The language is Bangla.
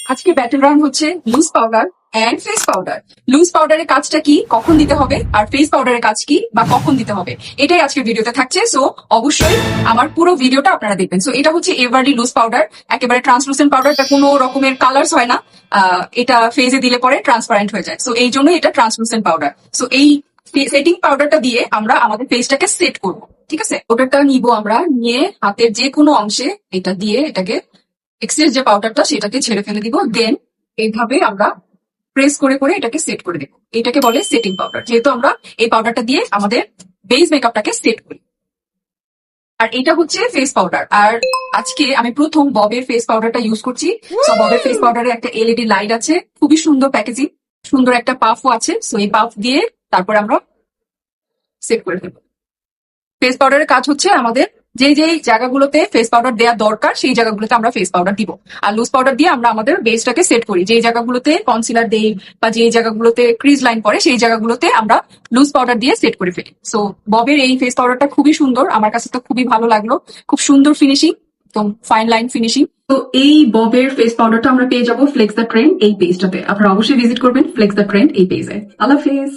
আজকে ব্যাটল রাউন্ড হচ্ছে loose powder and face powder. Loose পাউডারের কাজটা কি, কখন দিতে হবে, আর ফেস পাউডারের কাজ কি বা কখন দিতে হবে, এটাই আজকের ভিডিওতে থাকছে। সো অবশ্যই আমার পুরো ভিডিওটা আপনারা দেখবেন। সো এটা হচ্ছে এভারলি লুজ পাউডার, একেবারে ট্রান্সলুসেন্ট পাউডার, এটা কোনো রকমের কালার্স হয় না। এটা ফেসে দিলে পরে ট্রান্সপারেন্ট হয়ে যায়। সো এই জন্য এটা ট্রান্সলুসেন্ট পাউডার। সো এই সেটিং পাউডারটা দিয়ে আমরা আমাদের ফেসটাকে সেট করব। ঠিক আছে, পাউডারটা নিব আমরা, নিয়ে হাতের যে কোনো অংশে এটা দিয়ে এটাকে এক্সেস যে পাউডারটা সেটাকে ছেড়ে ফেলে দিব। দেন এইভাবে আমরা প্রেস করে করে এটাকে সেট করে দেবো। এটাকে বলে সেটিং পাউডার, যেহেতু আমরা এই পাউডারটা দিয়ে আমাদের বেস মেকআপটাকে সেট করি। আর এটা হচ্ছে ফেস পাউডার। আর আজকে আমি প্রথম ববের ফেস পাউডারটা ইউজ করছি। সো ববের ফেস পাউডারে একটা এলইডি লাইট আছে, খুবই সুন্দর প্যাকেজিং, সুন্দর একটা পাফও আছে। সো এই পাফ দিয়ে তারপর আমরা সেট করে দেবো। ফেস পাউডারের কাজ হচ্ছে আমাদের যে যে জায়গাগুলোতে ফেস পাউডার দেওয়া দরকার সেই জায়গাগুলোতে আমরা ফেস পাউডার দিব। আর লুজ পাউডার দিয়ে আমরা আমাদের বেসটাকে সেট করি। যে জায়গাগুলোতে কনসিলার দেই বা যে জায়গাগুলোতে ক্রিজ লাইন পড়ে সেই জায়গাগুলোতে আমরা লুজ পাউডার দিয়ে সেট করে ফেলি। সো ববের এই ফেস পাউডারটা খুবই সুন্দর, আমার কাছে তো খুবই ভালো লাগলো। খুব সুন্দর ফিনিশিং, তো ফাইন লাইন ফিনিশিং। তো এই ববের ফেস পাউডারটা আমরা পেয়ে যাবো ফ্লেক্স দ্য ট্রেন্ড এই পেজটাতে। আপনারা অবশ্যই ভিজিট করবেন ফ্লেক্স দ্য ট্রেন্ড এই পেজে। আল্লাহ হাফেজ।